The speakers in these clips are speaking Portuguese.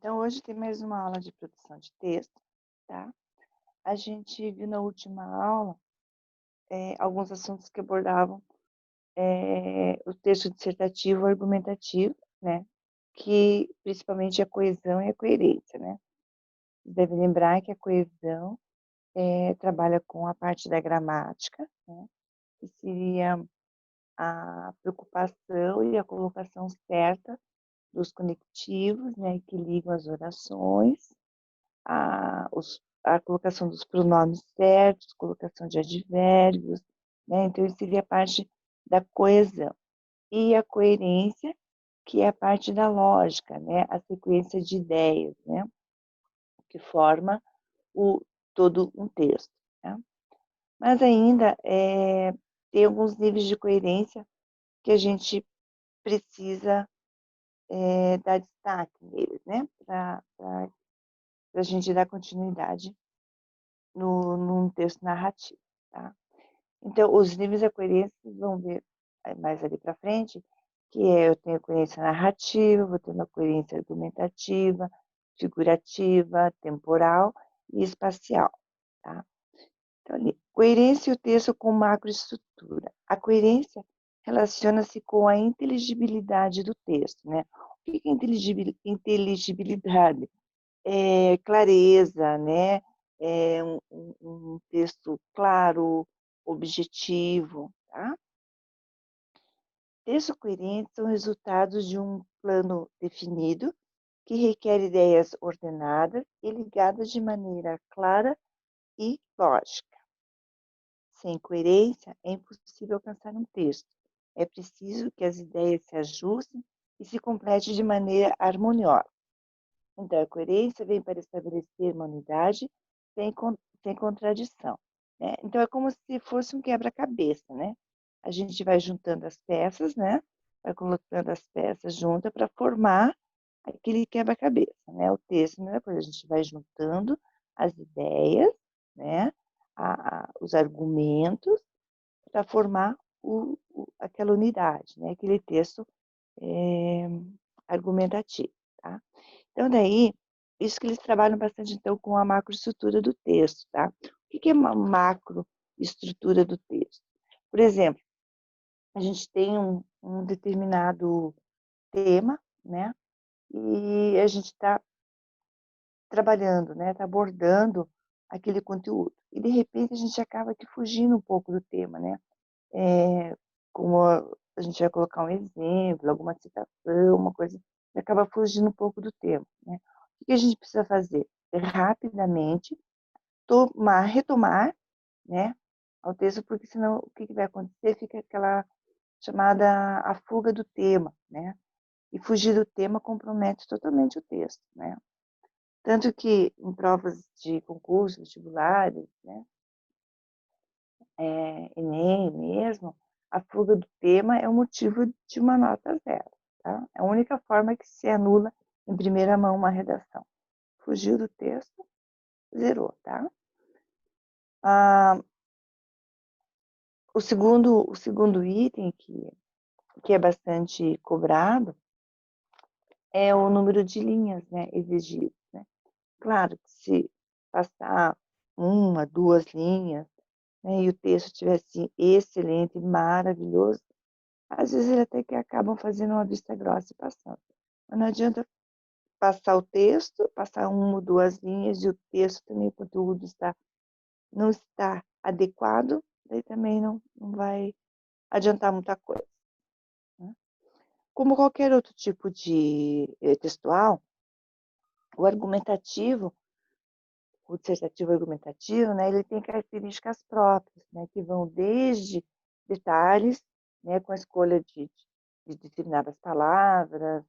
Então, hoje tem mais uma aula de produção de texto, tá? A gente viu na última aula alguns assuntos que abordavam o texto dissertativo argumentativo, né? Que principalmente a coesão e a coerência, né? Você deve lembrar que a coesão trabalha com a parte da gramática, né? Que seria a preocupação e a colocação certa dos conectivos, né? Que ligam as orações, a colocação dos pronomes certos, colocação de advérbios, né? Então, isso seria a parte da coesão. E a coerência, que é a parte da lógica, né? A sequência de ideias, né? Que forma todo um texto. Né? Mas ainda tem alguns níveis de coerência que a gente precisa dar destaque neles, né? Para a gente dar continuidade num texto narrativo, tá? Então, os níveis da coerência, vocês vão ver mais ali para frente, que eu tenho coerência narrativa, vou ter uma coerência argumentativa, figurativa, temporal e espacial, tá? Então, ali, coerência e o texto com macroestrutura. A coerência relaciona-se com a inteligibilidade do texto, né? O que é inteligibilidade? Clareza, né? Um texto claro, objetivo, tá? Texto coerente são resultados de um plano definido que requer ideias ordenadas e ligadas de maneira clara e lógica. Sem coerência, é impossível alcançar um texto. É preciso que as ideias se ajustem e se complete de maneira harmoniosa. Então, a coerência vem para estabelecer uma unidade sem contradição. Né? Então, é como se fosse um quebra-cabeça, né? A gente vai juntando as peças, né? Vai colocando as peças juntas para formar aquele quebra-cabeça, né? O texto, né? Depois a gente vai juntando as ideias, né? Os argumentos para formar aquela unidade, né? Aquele texto argumentativo, tá? Então, daí, isso que eles trabalham bastante, então, com a macroestrutura do texto, tá? O que é uma macroestrutura do texto? Por exemplo, a gente tem um determinado tema, né? E a gente está trabalhando, né? Está abordando aquele conteúdo. E, de repente, a gente acaba aqui fugindo um pouco do tema, né? Como a gente vai colocar um exemplo, alguma citação, uma coisa, e acaba fugindo um pouco do tema, né? O que a gente precisa fazer? Rapidamente retomar, né, ao texto, porque senão o que vai acontecer? Fica aquela chamada a fuga do tema, né? E fugir do tema compromete totalmente o texto, né? Tanto que em provas de concurso, vestibulares, né, Enem mesmo, a fuga do tema é o motivo de uma nota zero, tá? É a única forma que se anula em primeira mão uma redação. Fugiu do texto, zerou, tá? O segundo item que é bastante cobrado é o número de linhas, né, exigido, né? Claro que se passar uma, duas linhas, né, e o texto estiver assim, excelente, maravilhoso, às vezes eles até que acabam fazendo uma vista grossa e passando. Mas não adianta passar o texto, passar uma ou duas linhas e o texto também, o conteúdo não está adequado, daí também não vai adiantar muita coisa. Né? Como qualquer outro tipo de textual, o argumentativo, o dissertativo argumentativo, né, ele tem características próprias, né, que vão desde detalhes, né, com a escolha de determinadas palavras,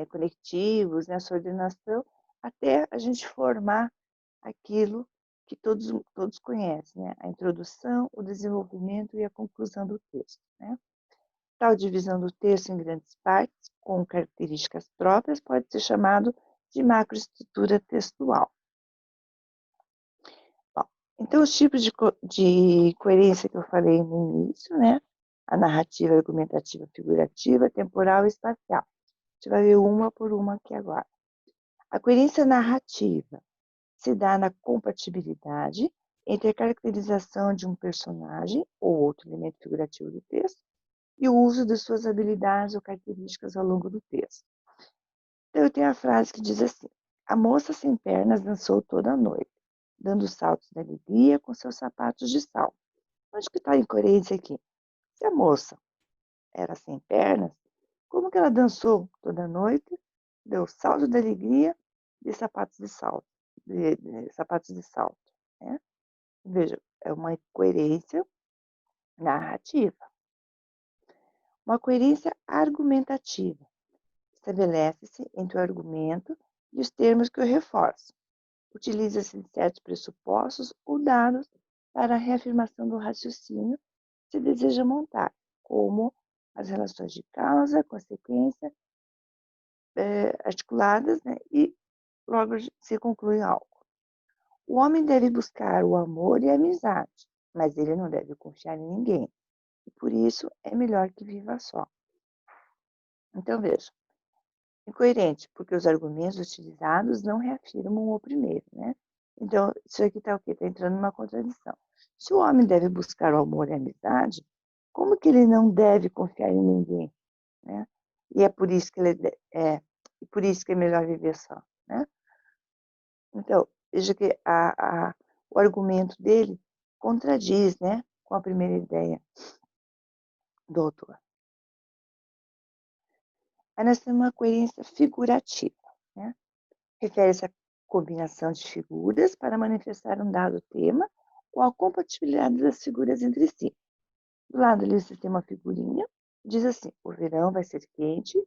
conectivos, né, a sua ordenação, até a gente formar aquilo que todos conhecem, né, a introdução, o desenvolvimento e a conclusão do texto. Né? Tal divisão do texto em grandes partes, com características próprias, pode ser chamado de macroestrutura textual. Bom, então, os tipos de coerência que eu falei no início, né? A narrativa, argumentativa, figurativa, temporal e espacial. A gente vai ver uma por uma aqui agora. A coerência narrativa se dá na compatibilidade entre a caracterização de um personagem ou outro elemento figurativo do texto e o uso de suas habilidades ou características ao longo do texto. Então, eu tenho a frase que diz assim: a moça sem pernas dançou toda a noite, dando saltos de alegria com seus sapatos de sal. Onde que está a incoerência aqui? Se a moça era sem pernas, como que ela dançou toda a noite, deu salto de alegria de sapatos de salto, de sapatos de salto, né? Veja, é uma incoerência narrativa. Uma coerência argumentativa. Estabelece-se entre o argumento e os termos que o reforçam. Utiliza-se de certos pressupostos ou dados para a reafirmação do raciocínio que se deseja montar, como as relações de causa, consequência, articuladas, né, e logo se conclui algo. O homem deve buscar o amor e a amizade, mas ele não deve confiar em ninguém. E por isso é melhor que viva só. Então veja, incoerente, porque os argumentos utilizados não reafirmam o primeiro, né? Então, isso aqui está o quê? Está entrando numa contradição. Se o homem deve buscar o amor e a amizade, como que ele não deve confiar em ninguém, né? E é por isso que por isso que é melhor viver só, né? Então, veja que o argumento dele contradiz, né, com a primeira ideia do autor. Aí nós temos uma coerência figurativa, né? Refere-se à combinação de figuras para manifestar um dado tema ou a compatibilidade das figuras entre si. Do lado ali você tem uma figurinha, diz assim: o verão vai ser quente,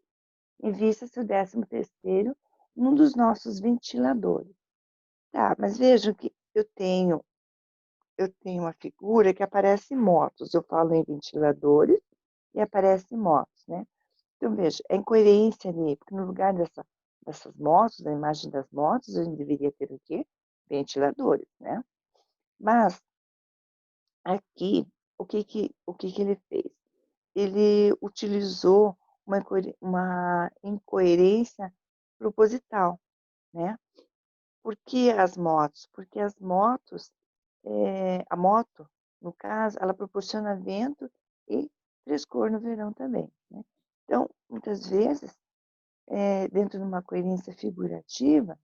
invista-se o 13º num dos nossos ventiladores. Tá, mas vejam que eu tenho uma figura que aparece motos. Eu falo em ventiladores e aparece motos, né? Então, veja, é incoerência ali, porque no lugar dessas motos, da imagem das motos, a gente deveria ter o quê? Ventiladores, né? Mas, aqui, o que que ele fez? Ele utilizou uma incoerência proposital, né? Por que as motos? Porque as motos, a moto, no caso, ela proporciona vento e frescor no verão também, né? Então, muitas vezes, dentro de uma coerência figurativa,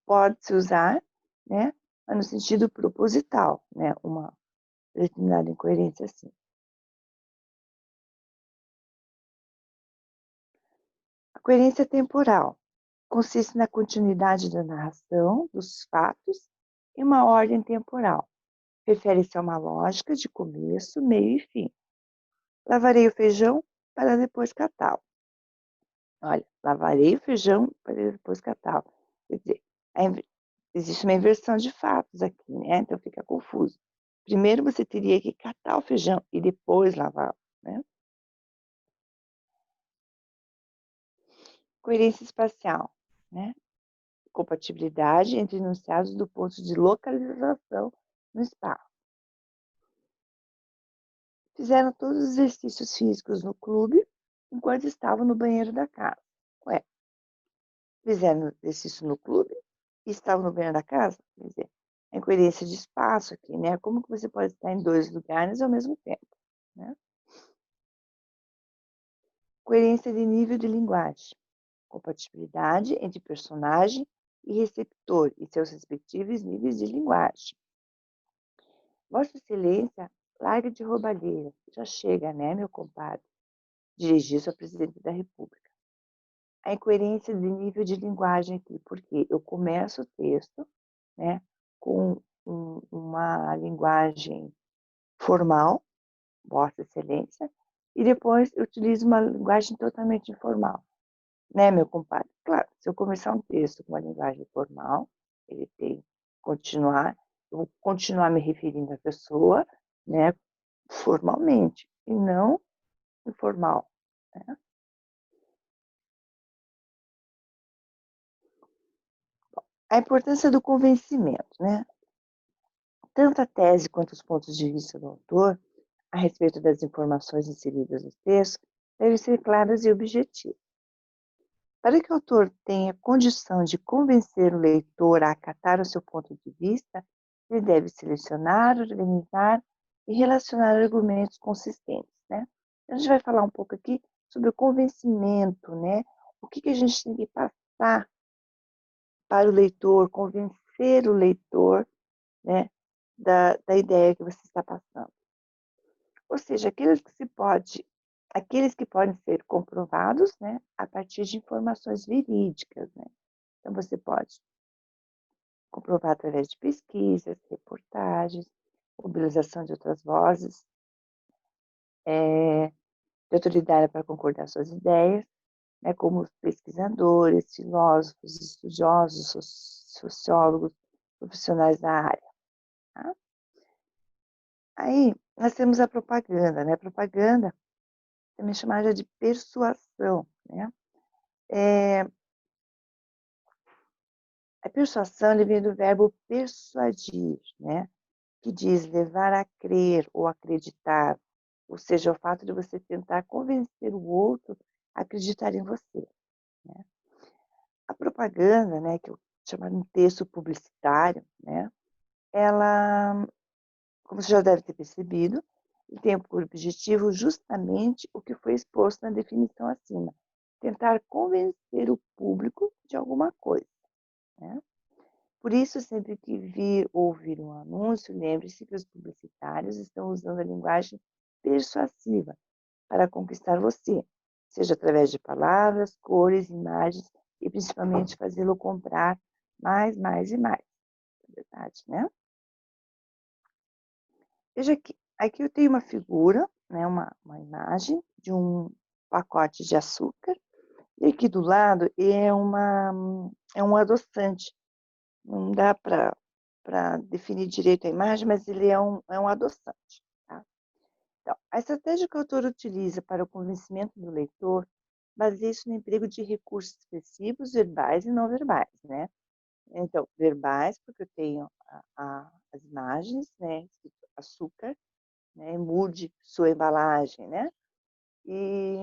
pode-se usar, né, mas no sentido proposital, né, uma determinada incoerência assim. A coerência temporal consiste na continuidade da narração dos fatos em uma ordem temporal. Refere-se a uma lógica de começo, meio e fim. Lavarei o feijão para depois catá-lo. Olha, lavarei o feijão para depois catá-lo. Quer dizer, existe uma inversão de fatos aqui, né? Então fica confuso. Primeiro você teria que catar o feijão e depois lavá-lo, né? Coerência espacial, né? Compatibilidade entre enunciados do ponto de localização no espaço. Fizeram todos os exercícios físicos no clube enquanto estavam no banheiro da casa. Ué, fizeram exercício no clube e estavam no banheiro da casa? Quer dizer, a incoerência de espaço aqui, né? Como que você pode estar em dois lugares ao mesmo tempo, né? Coerência de nível de linguagem. Compatibilidade entre personagem e receptor e seus respectivos níveis de linguagem. Vossa Excelência, larga de roubalheira. Já chega, né, meu compadre? Dirigiu-se ao presidente da República. A incoerência de nível de linguagem aqui, porque eu começo o texto, né, com uma linguagem formal, Vossa Excelência, e depois eu utilizo uma linguagem totalmente informal, né, meu compadre? Claro, se eu começar um texto com uma linguagem formal, ele tem que continuar, eu vou continuar me referindo à pessoa, né, formalmente, e não informal, né? A importância do convencimento, né? Tanto a tese quanto os pontos de vista do autor a respeito das informações inseridas no texto devem ser claras e objetivas. Para que o autor tenha condição de convencer o leitor a acatar o seu ponto de vista, ele deve selecionar, organizar e relacionar argumentos consistentes, né? A gente vai falar um pouco aqui sobre o convencimento, né? O que a gente tem que passar para o leitor, convencer o leitor, né, da ideia que você está passando. Ou seja, aqueles que podem ser comprovados, né, a partir de informações verídicas, né? Então, você pode comprovar através de pesquisas, reportagens, mobilização de outras vozes, de autoridade para concordar suas ideias, né, como os pesquisadores, filósofos, estudiosos, sociólogos, profissionais da área. Tá? Aí, nós temos a propaganda, né? A propaganda também chamada de persuasão, né? A persuasão ele vem do verbo persuadir, né? Que diz levar a crer ou acreditar, ou seja, o fato de você tentar convencer o outro a acreditar em você. Né? A propaganda, né, que eu chamo de um texto publicitário, né? Ela, como você já deve ter percebido, tem por objetivo justamente o que foi exposto na definição acima, tentar convencer o público de alguma coisa. Né? Por isso, sempre que vir ou ouvir um anúncio, lembre-se que os publicitários estão usando a linguagem persuasiva para conquistar você, seja através de palavras, cores, imagens e principalmente fazê-lo comprar mais, mais e mais. É verdade, né? Veja que aqui eu tenho uma figura, né, uma imagem de um pacote de açúcar e aqui do lado é um adoçante. Não dá para definir direito a imagem, mas ele é um adoçante. Tá? Então, a estratégia que o autor utiliza para o convencimento do leitor baseia-se no emprego de recursos expressivos, verbais e não verbais, né? Então, verbais, porque eu tenho as imagens, né? Açúcar, né? Mude sua embalagem, né? E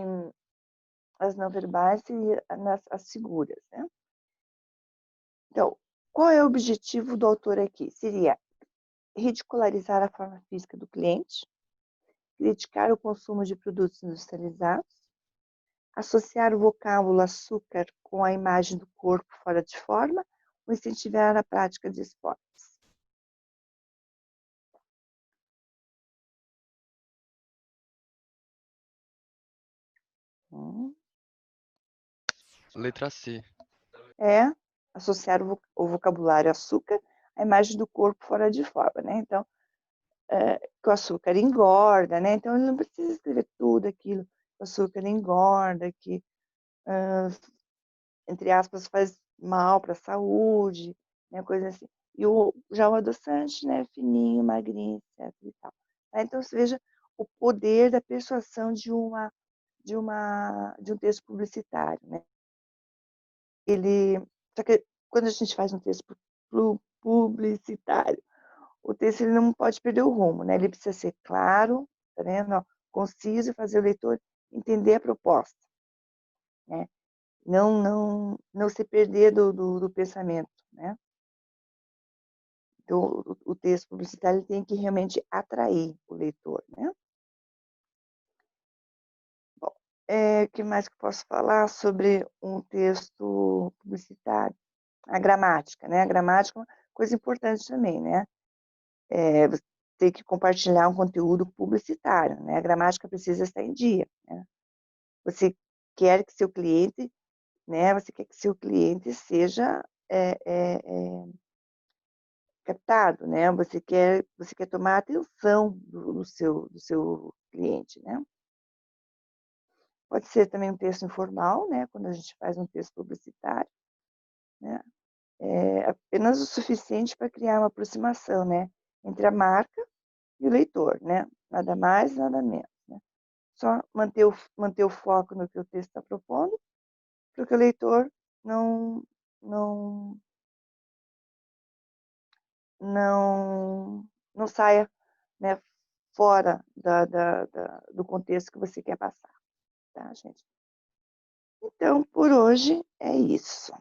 as não verbais e as figuras, né? Então, qual é o objetivo do autor aqui? Seria ridicularizar a forma física do cliente, criticar o consumo de produtos industrializados, associar o vocábulo açúcar com a imagem do corpo fora de forma ou incentivar a prática de esportes. Hum. Letra C. É associar o vocabulário açúcar à imagem do corpo fora de forma, né? Então, que o açúcar engorda, né? Então, ele não precisa escrever tudo aquilo que o açúcar engorda, que entre aspas, faz mal para a saúde, né, coisa assim. E já o adoçante, né, fininho, magrinho, etc. E tal. Então, você veja o poder da persuasão de um texto publicitário. Né? Só que quando a gente faz um texto publicitário, o texto ele não pode perder o rumo, né? Ele precisa ser claro, tá vendo? Ó, conciso e fazer o leitor entender a proposta. Né? Não se perder do pensamento, né? Então, o texto publicitário tem que realmente atrair o leitor, né? Bom, o que mais que eu posso falar sobre um texto publicitário? A gramática, né? A gramática é uma coisa importante também, né? Você tem que compartilhar um conteúdo publicitário, né? A gramática precisa estar em dia, né? Você quer que seu cliente, né? Você quer que seu cliente seja captado, né? Você quer tomar a atenção do seu cliente, né? Pode ser também um texto informal, né? Quando a gente faz um texto publicitário, né? É apenas o suficiente para criar uma aproximação, né? Entre a marca e o leitor, né? Nada mais, nada menos, né? Só manter o foco no que o texto está propondo, para que o leitor não, não, não, não saia, né, fora do contexto que você quer passar, tá, gente? Então, por hoje é isso.